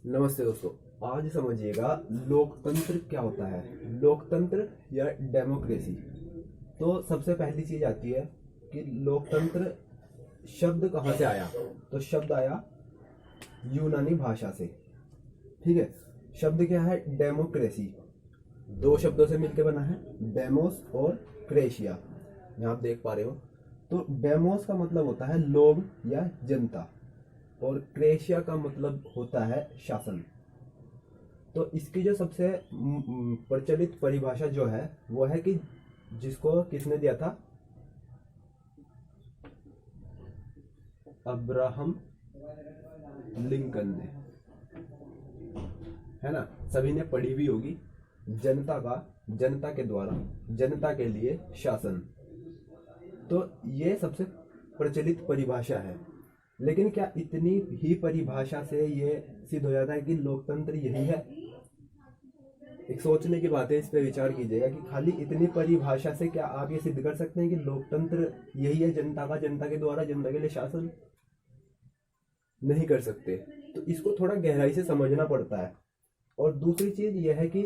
नमस्ते दोस्तों। आज समझिएगा लोकतंत्र क्या होता है, लोकतंत्र या डेमोक्रेसी। तो सबसे पहली चीज आती है कि लोकतंत्र शब्द कहाँ से आया। तो शब्द आया यूनानी भाषा से। ठीक है, शब्द क्या है? डेमोक्रेसी। दो शब्दों से मिलकर बना है, डेमोस और क्रेशिया। यहाँ आप देख पा रहे हो। तो डेमोस का मतलब होता है लोग या जनता, और क्रेशिया का मतलब होता है शासन। तो इसकी जो सबसे प्रचलित परिभाषा जो है वो है कि जिसको किसने दिया था? अब्राहम लिंकन ने, है ना। सभी ने पढ़ी भी होगी। जनता के द्वारा जनता के लिए शासन। तो ये सबसे प्रचलित परिभाषा है। लेकिन क्या इतनी ही परिभाषा से ये सिद्ध हो जाता है कि लोकतंत्र यही है? एक सोचने की बात है, इस पे विचार कीजिएगा कि खाली इतनी परिभाषा से क्या आप ये सिद्ध कर सकते हैं कि लोकतंत्र यही है, जनता के द्वारा जनता के लिए शासन? नहीं कर सकते। तो इसको थोड़ा गहराई से समझना पड़ता है। और दूसरी चीज यह है कि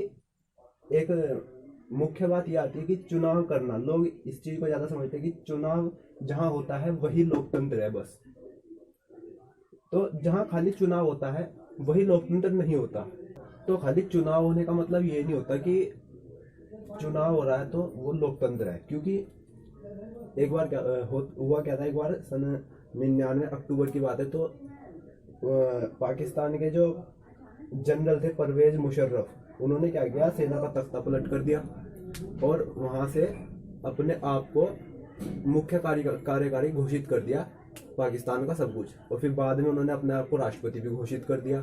एक मुख्य बात यह आती है कि चुनाव करना, लोग इस चीज को ज्यादा समझते हैं कि चुनाव जहां होता है वही लोकतंत्र है बस। तो जहां खाली चुनाव होता है वही लोकतंत्र नहीं होता। तो खाली चुनाव होने का मतलब ये नहीं होता कि चुनाव हो रहा है तो वो लोकतंत्र है। क्योंकि एक बार हुआ क्या था, एक बार सन 99 अक्टूबर की बात है। तो पाकिस्तान के जो जनरल थे परवेज मुशर्रफ, उन्होंने क्या किया, सेना का तख्ता पलट कर दिया और वहां से अपने आप को मुख्य कार्यकारी घोषित कर दिया पाकिस्तान का सब कुछ। और फिर बाद में उन्होंने अपने आप को राष्ट्रपति भी घोषित कर दिया।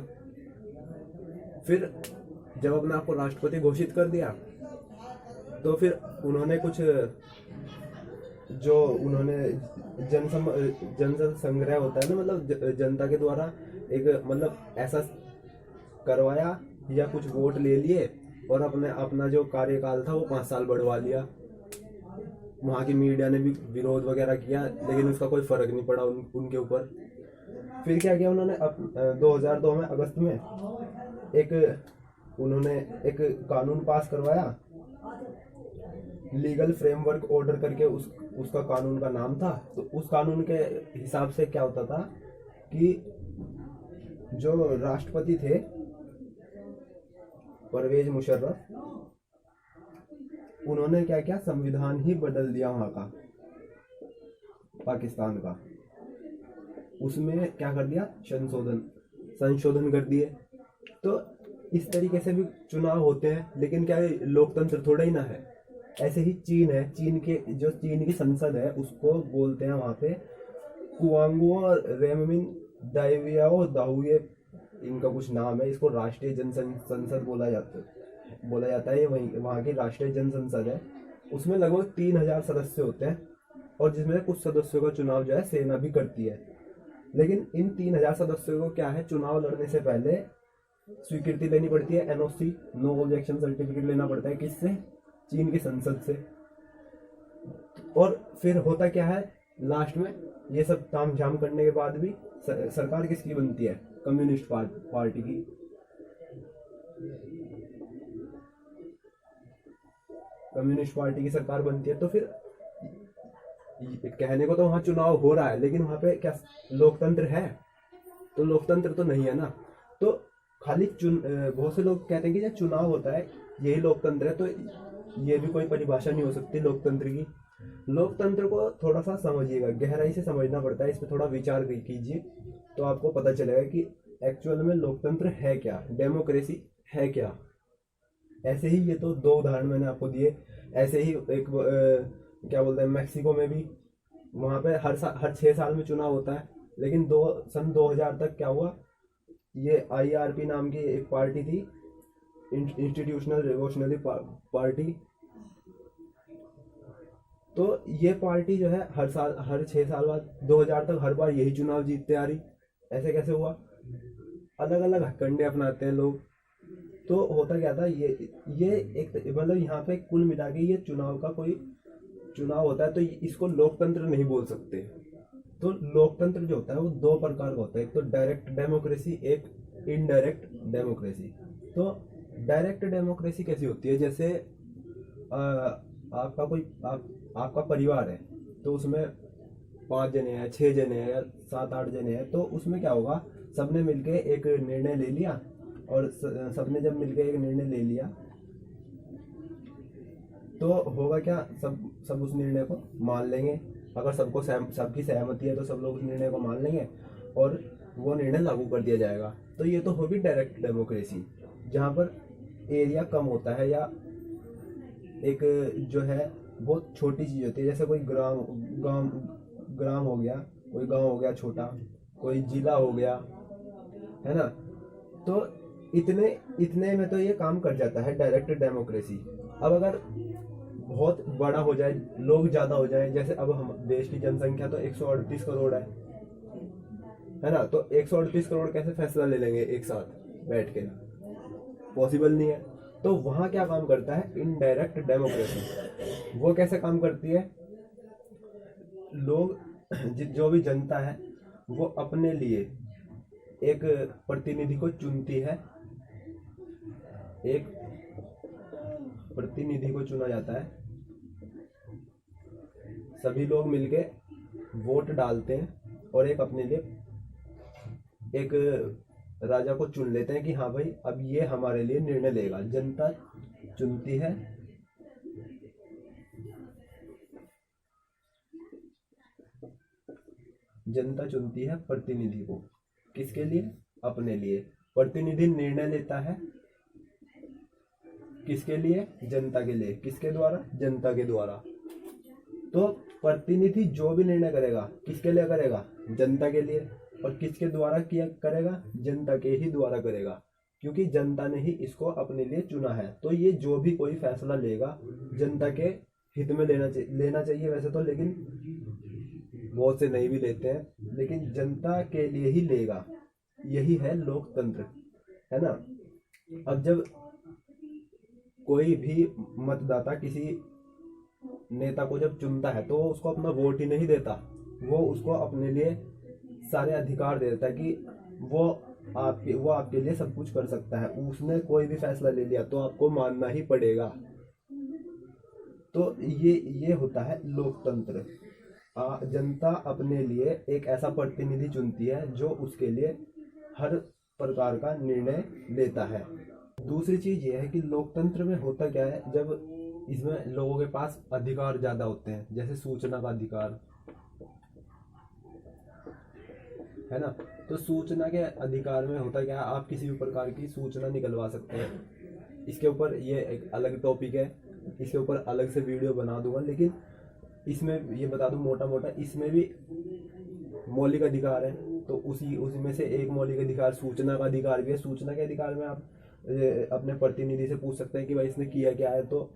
फिर जब अपने आप को राष्ट्रपति घोषित कर दिया तो फिर उन्होंने कुछ जो उन्होंने जन संग्रह होता है ना, मतलब जनता के द्वारा एक मतलब ऐसा करवाया या कुछ वोट ले लिए और अपना जो कार्यकाल था वो 5 साल बढ़वा लिया। वहाँ की मीडिया ने भी विरोध वगैरह किया, लेकिन उसका कोई फर्क नहीं पड़ा उनके ऊपर। फिर क्या किया उन्होंने, 2002 में अगस्त में उन्होंने एक कानून पास करवाया, लीगल फ्रेमवर्क ऑर्डर करके उसका कानून का नाम था। तो उस कानून के हिसाब से क्या होता था कि जो राष्ट्रपति थे परवेज मुशर्रफ, उन्होंने क्या किया, संविधान ही बदल दिया वहां का, पाकिस्तान का। उसमें क्या कर दिया, संशोधन कर दिए। तो इस तरीके से भी चुनाव होते हैं। लेकिन क्या है, लोकतंत्र थोड़ा ही ना है। ऐसे ही चीन है, चीन की संसद है उसको बोलते हैं वहां पे कुआंगुओ रेममिन दाइवियाओ दाहुए, इनका कुछ नाम है। इसको राष्ट्रीय जन संसद बोला जाता है। वहाँ की राष्ट्रीय जन संसद है। उसमें लगभग 3000 सदस्य होते हैं और जिसमें कुछ सदस्यों का चुनाव जो है सेना भी करती है। लेकिन इन 3000 सदस्यों को क्या है, चुनाव लड़ने से पहले स्वीकृति लेनी पड़ती है, एनओसी, नो ऑब्जेक्शन सर्टिफिकेट लेना पड़ता है। किससे? चीन की संसद से। और फिर होता क्या है, लास्ट में ये सब ताम झाम करने के बाद भी सरकार किसकी बनती है? कम्युनिस्ट पार्टी की। कम्युनिस्ट पार्टी की सरकार बनती है। तो फिर कहने को तो वहां चुनाव हो रहा है, लेकिन वहां पे क्या लोकतंत्र है? तो लोकतंत्र तो नहीं है ना। तो खाली बहुत से लोग कहते हैं कि जब चुनाव होता है यही लोकतंत्र है। तो ये भी कोई परिभाषा नहीं हो सकती लोकतंत्र की। लोकतंत्र को थोड़ा सा समझिएगा, गहराई से समझना पड़ता है। इस पर थोड़ा विचार कीजिए तो आपको पता चलेगा कि एक्चुअल में लोकतंत्र है क्या, डेमोक्रेसी है क्या। ऐसे ही ये तो 2 उदाहरण मैंने आपको दिए। ऐसे ही एक क्या बोलते हैं, मैक्सिको में भी वहां पे हर 6 साल में चुनाव होता है। लेकिन सन 2000 तक क्या हुआ, ये IRP नाम की एक पार्टी थी, इंस्टीट्यूशनल रिवोल्यूशनरी पार्टी। तो ये पार्टी जो है हर 6 साल बाद 2000 तक हर बार यही चुनाव जीतते आ रही। ऐसे कैसे हुआ? अलग अलग हथकंडे अपनाते हैं लोग। तो होता क्या था, ये एक मतलब यहाँ पे कुल मिला के ये चुनाव का कोई चुनाव होता है तो इसको लोकतंत्र नहीं बोल सकते। तो लोकतंत्र जो होता है वो 2 प्रकार का होता है। एक तो डायरेक्ट डेमोक्रेसी, एक इनडायरेक्ट डेमोक्रेसी। तो डायरेक्ट डेमोक्रेसी कैसी होती है, जैसे आपका परिवार है, तो उसमें 5 जने हैं, 6 जने हैं, 7-8 जने हैं, तो उसमें क्या होगा, सबने मिलके एक निर्णय ले लिया, और सबने जब मिलके एक निर्णय ले लिया तो होगा क्या, सब उस निर्णय को मान लेंगे। अगर सबकी सहमति है तो सब लोग उस निर्णय को मान लेंगे और वो निर्णय लागू कर दिया जाएगा। तो ये तो होगी डायरेक्ट डेमोक्रेसी, जहाँ पर एरिया कम होता है, या एक जो है बहुत छोटी चीज होती है, जैसे कोई ग्राम हो गया, कोई गांव हो गया छोटा, कोई जिला हो गया, है ना। तो इतने में तो ये काम कर जाता है डायरेक्ट डेमोक्रेसी। अब अगर बहुत बड़ा हो जाए, लोग ज्यादा हो जाए, जैसे अब हम देश की जनसंख्या तो 138 करोड़ है ना, तो 138 करोड़ कैसे फैसला ले लेंगे एक साथ बैठ के, पॉसिबल नहीं है। तो वहां क्या काम करता है इनडायरेक्ट डेमोक्रेसी। वो कैसे काम करती है, लोग जो भी जनता है वो अपने लिए एक प्रतिनिधि को चुनती है, एक प्रतिनिधि को चुना जाता है, सभी लोग मिलके वोट डालते हैं और एक अपने लिए एक राजा को चुन लेते हैं कि हाँ भाई अब ये हमारे लिए निर्णय लेगा। जनता चुनती है, जनता चुनती है प्रतिनिधि को, किसके लिए, अपने लिए। प्रतिनिधि निर्णय लेता है किसके लिए, जनता के लिए, किसके द्वारा, जनता के द्वारा। तो प्रतिनिधि जो भी निर्णय करेगा किसके लिए करेगा, जनता के लिए, और किसके द्वारा किया करेगा, जनता के ही द्वारा करेगा, क्योंकि जनता ने ही इसको अपने लिए चुना है। तो ये जो भी कोई फैसला लेगा जनता के हित में लेना चाहिए वैसे तो, लेकिन बहुत से नहीं भी लेते हैं, लेकिन जनता के लिए ही लेगा। यही है लोकतंत्र, है ना। अब जब कोई भी मतदाता किसी नेता को जब चुनता है तो वो उसको अपना वोट ही नहीं देता, वो उसको अपने लिए सारे अधिकार दे देता है कि वो आपके लिए सब कुछ कर सकता है। उसने कोई भी फैसला ले लिया तो आपको मानना ही पड़ेगा। तो ये होता है लोकतंत्र। जनता अपने लिए एक ऐसा प्रतिनिधि चुनती है जो उसके लिए हर प्रकार का निर्णय लेता है। दूसरी चीज ये है कि लोकतंत्र में होता क्या है, जब इसमें लोगों के पास अधिकार ज्यादा होते हैं, जैसे सूचना का अधिकार, है ना। तो सूचना के अधिकार में होता क्या है, आप किसी भी प्रकार की सूचना निकलवा सकते हैं। इसके ऊपर ये एक अलग टॉपिक है, इसके ऊपर अलग से वीडियो बना दूंगा, लेकिन इसमें ये बता दूं मोटा मोटा, इसमें भी मौलिक अधिकार है। तो उसी में से एक मौलिक अधिकार सूचना का अधिकार भी है। सूचना के अधिकार में आप अपने प्रतिनिधि से पूछ सकते हैं कि भाई इसने किया क्या है। तो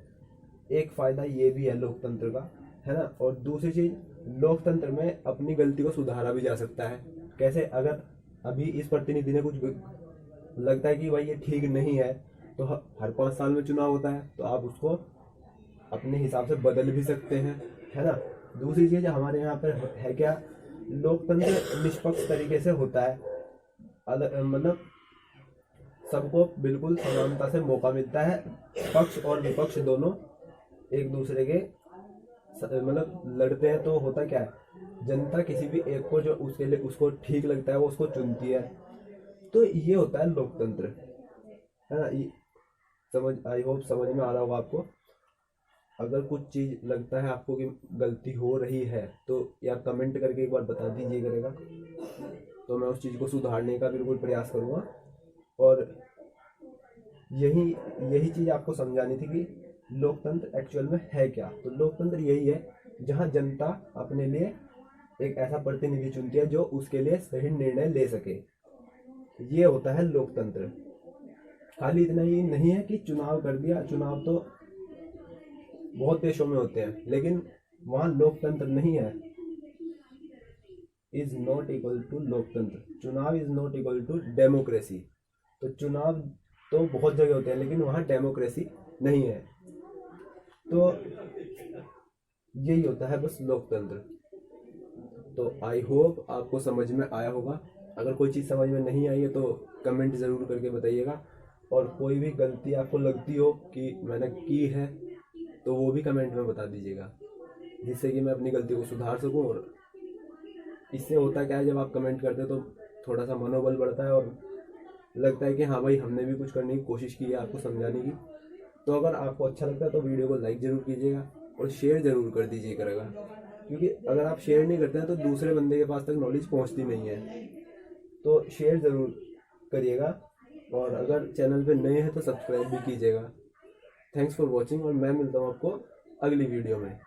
एक फायदा ये भी है लोकतंत्र का, है ना। और दूसरी चीज, लोकतंत्र में अपनी गलती को सुधारा भी जा सकता है। कैसे, अगर अभी इस प्रतिनिधि ने कुछ लगता है कि भाई ये ठीक नहीं है, तो हर 5 साल में चुनाव होता है, तो आप उसको अपने हिसाब से बदल भी सकते हैं, है ना। दूसरी चीज हमारे यहाँ पर है क्या, लोकतंत्र निष्पक्ष तरीके से होता है। मतलब सबको बिल्कुल समानता से मौका मिलता है। पक्ष और विपक्ष दोनों एक दूसरे के मतलब लड़ते हैं, तो होता क्या है, जनता किसी भी एक को जो उसके लिए उसको ठीक लगता है वो उसको चुनती है। तो ये होता है लोकतंत्र, है ना। आई होप समझ में आ रहा होगा आपको। अगर कुछ चीज लगता है आपको कि गलती हो रही है तो या कमेंट करके एक बार बता दीजिए करेगा, तो मैं उस चीज को सुधारने का बिल्कुल प्रयास करूंगा। और यही चीज आपको समझानी थी कि लोकतंत्र एक्चुअल में है क्या। तो लोकतंत्र यही है जहां जनता अपने लिए एक ऐसा प्रतिनिधि चुनती है जो उसके लिए सही निर्णय ले सके। ये होता है लोकतंत्र। खाली इतना ही नहीं है कि चुनाव कर दिया, चुनाव तो बहुत देशों में होते हैं, लेकिन वहां लोकतंत्र नहीं है। इज नॉट इक्वल टू लोकतंत्र। चुनाव is not equal to democracy. तो चुनाव तो बहुत जगह होते हैं, लेकिन वहां डेमोक्रेसी नहीं है। तो यही होता है बस लोकतंत्र। तो आई होप आपको समझ में आया होगा। अगर कोई चीज़ समझ में नहीं आई है तो कमेंट ज़रूर करके बताइएगा, और कोई भी गलती आपको लगती हो कि मैंने की है तो वो भी कमेंट में बता दीजिएगा, जिससे कि मैं अपनी गलती को सुधार सकूं। और इससे होता क्या है, जब आप कमेंट करते हो तो थोड़ा सा मनोबल बढ़ता है और लगता है कि हाँ भाई हमने भी कुछ करने की कोशिश की है आपको समझाने की। तो अगर आपको अच्छा लगता है तो वीडियो को लाइक ज़रूर कीजिएगा और शेयर ज़रूर कर दीजिएगा, क्योंकि अगर आप शेयर नहीं करते हैं तो दूसरे बंदे के पास तक नॉलेज पहुंचती नहीं है। तो शेयर ज़रूर करिएगा, और अगर चैनल पे नए हैं तो सब्सक्राइब भी कीजिएगा। थैंक्स फॉर वॉचिंग, और मैं मिलता हूँ आपको अगली वीडियो में।